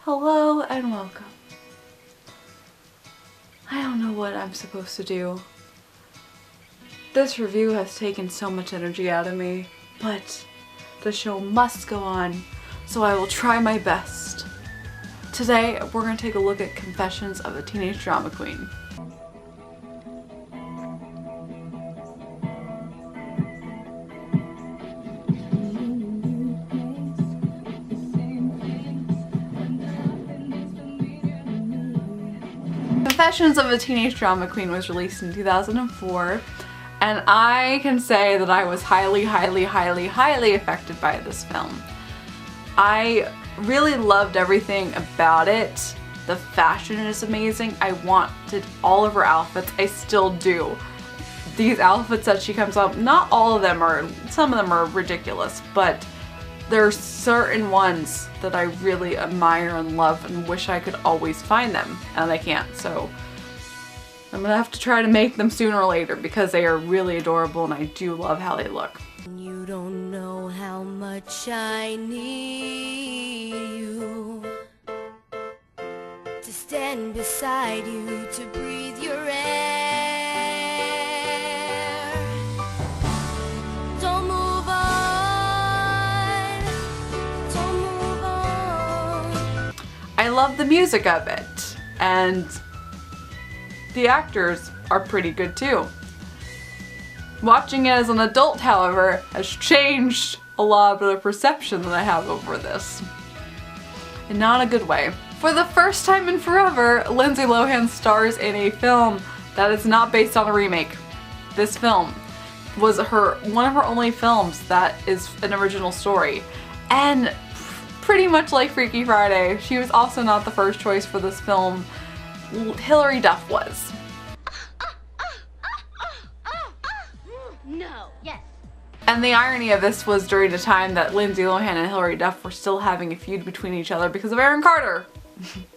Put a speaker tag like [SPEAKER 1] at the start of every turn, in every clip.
[SPEAKER 1] Hello and welcome. I don't know what I'm supposed to do. This review has taken so much energy out of me, but the show must go on, so I will try my best. Today, we're going to take a look at Confessions of a Teenage Drama Queen. Confessions of a Teenage Drama Queen was released in 2004, and I can say that I was highly affected by this film. I really loved everything about it. The fashion is amazing. I wanted all of her outfits. I still do. These outfits that she comes up, not all of them are, some of them are ridiculous, but there are certain ones that I really admire and love and wish I could always find them, and I can't, so I'm gonna have to try to make them sooner or later because they are really adorable and I do love how they look.
[SPEAKER 2] You don't know how much I need you to stand beside you, to breathe your air. Don't move on, don't move on.
[SPEAKER 1] I love the music of it, and the actors are pretty good too. Watching it as an adult, however, has changed a lot of the perception that I have over this. And not in a good way. For the first time in forever, Lindsay Lohan stars in a film that is not based on a remake. This film was one of her only films that is an original story. And pretty much like Freaky Friday, she was also not the first choice for this film. Hilary Duff was.
[SPEAKER 2] No, yes.
[SPEAKER 1] And the irony of this was during the time that Lindsay Lohan and Hilary Duff were still having a feud between each other because of Aaron Carter.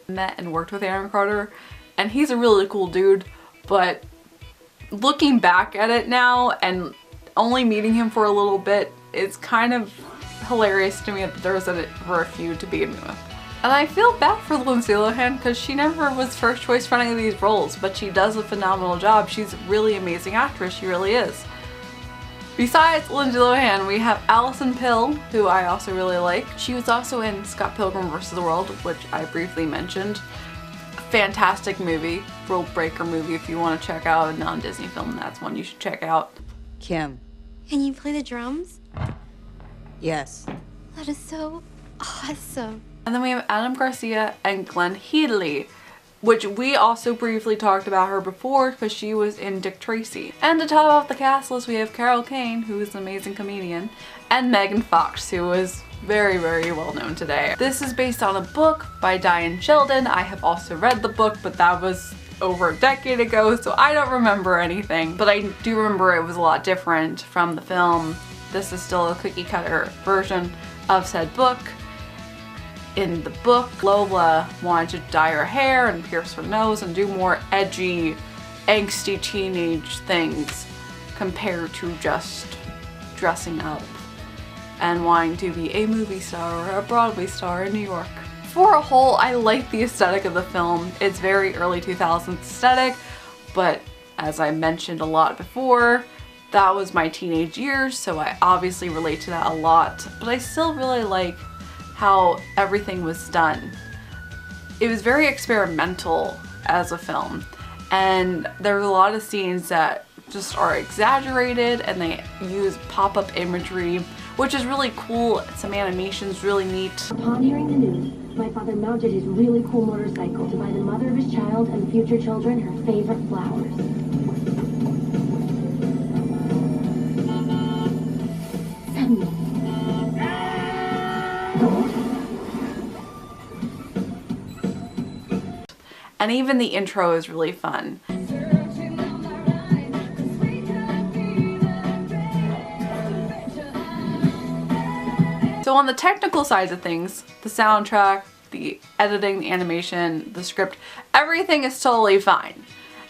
[SPEAKER 1] Met and worked with Aaron Carter, and he's a really cool dude, but looking back at it now and only meeting him for a little bit, it's kind of hilarious to me that there was a feud to begin with. And I feel bad for Lindsay Lohan because she never was first choice for any of these roles, but she does a phenomenal job. She's a really amazing actress, she really is. Besides Lindsay Lohan, we have Alison Pill, who I also really like. She was also in Scott Pilgrim vs. the World, which I briefly mentioned. A fantastic movie, rule breaker movie. If you want to check out a non-Disney film, that's one you should check out.
[SPEAKER 3] Kim.
[SPEAKER 4] Can you play the drums?
[SPEAKER 3] Yes.
[SPEAKER 4] That is so awesome.
[SPEAKER 1] And then we have Adam Garcia and Glenn Headley, which we also briefly talked about her before because she was in Dick Tracy. And to top off the cast list, we have Carol Kane, who is an amazing comedian, and Megan Fox, who is very well known today. This is based on a book by Diane Sheldon. I have also read the book, but that was over a decade ago, so I don't remember anything. But I do remember it was a lot different from the film. This is still a cookie cutter version of said book. In the book, Lola wanted to dye her hair and pierce her nose and do more edgy, angsty teenage things compared to just dressing up and wanting to be a movie star or a Broadway star in New York. For a whole, I like the aesthetic of the film. It's very early 2000s aesthetic, but as I mentioned a lot before, that was my teenage years, so I obviously relate to that a lot, but I still really like how everything was done. It was very experimental as a film, and there were a lot of scenes that just are exaggerated and they use pop-up imagery, which is really cool. Some animation's really neat.
[SPEAKER 5] Upon hearing the news, my father mounted his really cool motorcycle to buy the mother of his child and future children her favorite flowers.
[SPEAKER 1] And even the intro is really fun. So on the technical side of things, the soundtrack, the editing, the animation, the script, everything is totally fine.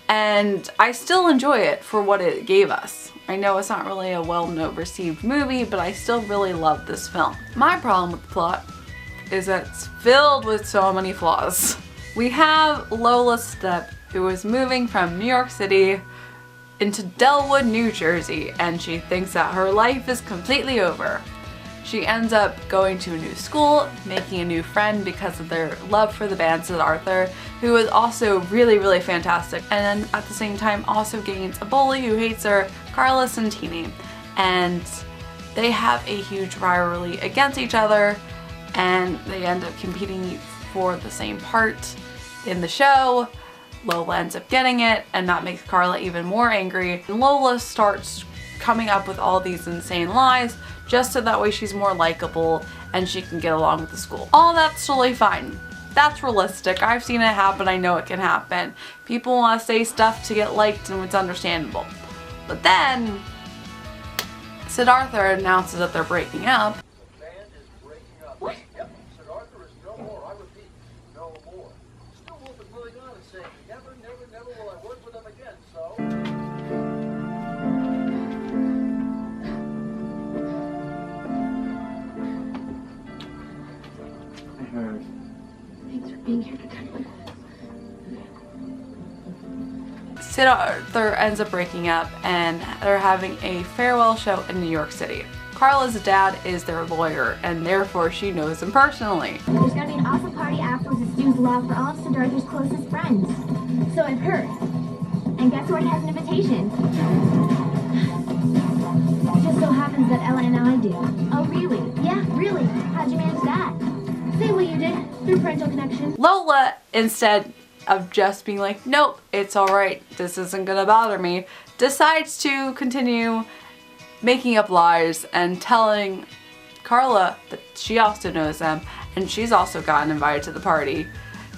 [SPEAKER 1] And I still enjoy it for what it gave us. I know it's not really a well-received movie, but I still really love this film. My problem with the plot is that it's filled with so many flaws. We have Lola Stepp, who is moving from New York City into Delwood, New Jersey, and she thinks that her life is completely over. She ends up going to a new school, making a new friend because of their love for the band Siddhartha, who is also really, really fantastic, and then at the same time also gains a bully who hates her, Carla Santini, and they have a huge rivalry against each other, and they end up competing for the same part in the show. Lola ends up getting it, and that makes Carla even more angry. And Lola starts coming up with all these insane lies just so that way she's more likable and she can get along with the school. All that's totally fine. That's realistic. I've seen it happen. I know it can happen. People want to say stuff to get liked, and it's understandable. But then Siddhartha announces that they're breaking up.
[SPEAKER 6] The band is breaking up. What? Yep. Siddhartha is no more. I repeat, no more. Stu Wolf is moving on and saying, never, never, never will I work with them again, so...
[SPEAKER 5] I heard. Thanks for being here to tell me.
[SPEAKER 1] Siddhartha ends up breaking up, and they're having a farewell show in New York City. Carla's dad is their lawyer, and therefore she knows him personally.
[SPEAKER 7] There's gonna be an awesome party afterwards at Stu's Loft for all of Siddhartha's closest friends. So I've heard. And guess who already has an invitation? It just so happens that Ella and I do. Oh, really? Yeah, really. How'd you manage that? Same way you did, through parental connection.
[SPEAKER 1] Lola, instead of just being like, nope, it's alright, this isn't gonna bother me, decides to continue making up lies and telling Carla that she also knows them and she's also gotten invited to the party,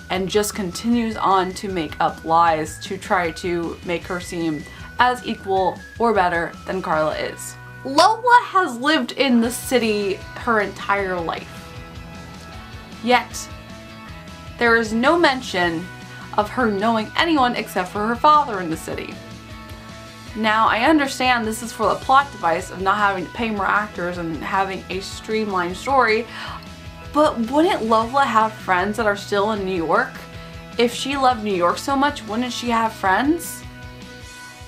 [SPEAKER 1] and just continues on to make up lies to try to make her seem as equal or better than Carla is. Lola has lived in the city her entire life, yet there is no mention of her knowing anyone except for her father in the city. Now, I understand this is for the plot device of not having to pay more actors and having a streamlined story, but wouldn't Lola have friends that are still in New York? If she loved New York so much, wouldn't she have friends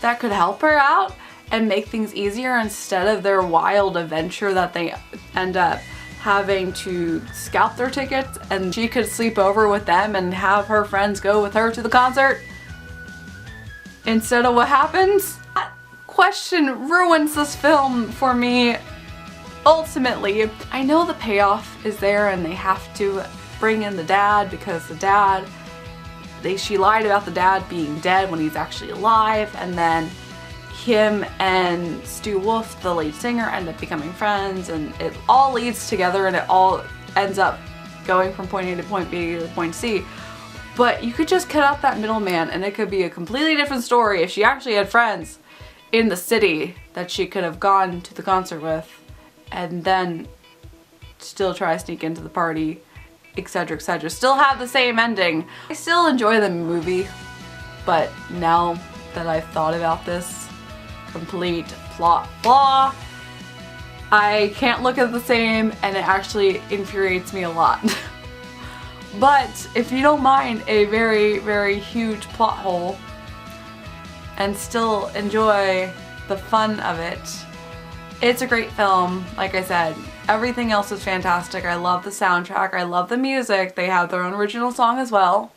[SPEAKER 1] that could help her out and make things easier instead of their wild adventure that they end up having to scalp their tickets, and she could sleep over with them and have her friends go with her to the concert instead of what happens? That question ruins this film for me ultimately. I know the payoff is there and they have to bring in the dad because the dad, she lied about the dad being dead when he's actually alive, and then him and Stu Wolf, the lead singer, end up becoming friends, and it all leads together and it all ends up going from point A to point B to point C. But you could just cut out that middleman and it could be a completely different story if she actually had friends in the city that she could have gone to the concert with and then still try to sneak into the party, etc, etc. Still have the same ending. I still enjoy the movie, but now that I've thought about this complete plot flaw, I can't look at the same, and it actually infuriates me a lot. But if you don't mind a very, very huge plot hole and still enjoy the fun of it, it's a great film. Like I said, everything else is fantastic. I love the soundtrack, I love the music. They have their own original song as well.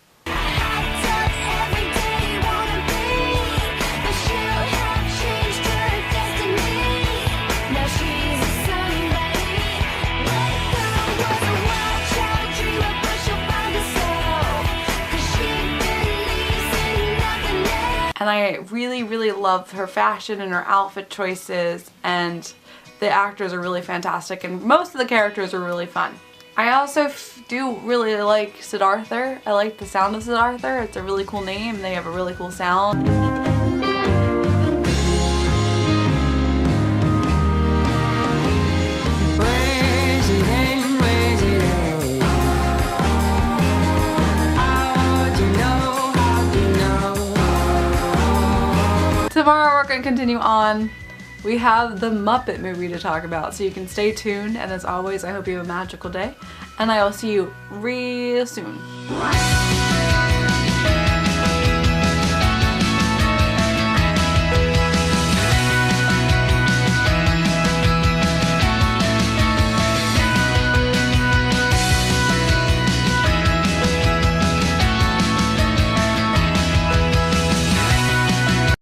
[SPEAKER 1] And I really, really love her fashion and her outfit choices, and the actors are really fantastic, and most of the characters are really fun. I also do really like Siddhartha. I like the sound of Siddhartha. It's a really cool name, and they have a really cool sound. Tomorrow we're going to continue on. We have the Muppet movie to talk about, so you can stay tuned, and as always, I hope you have a magical day, and I will see you real soon.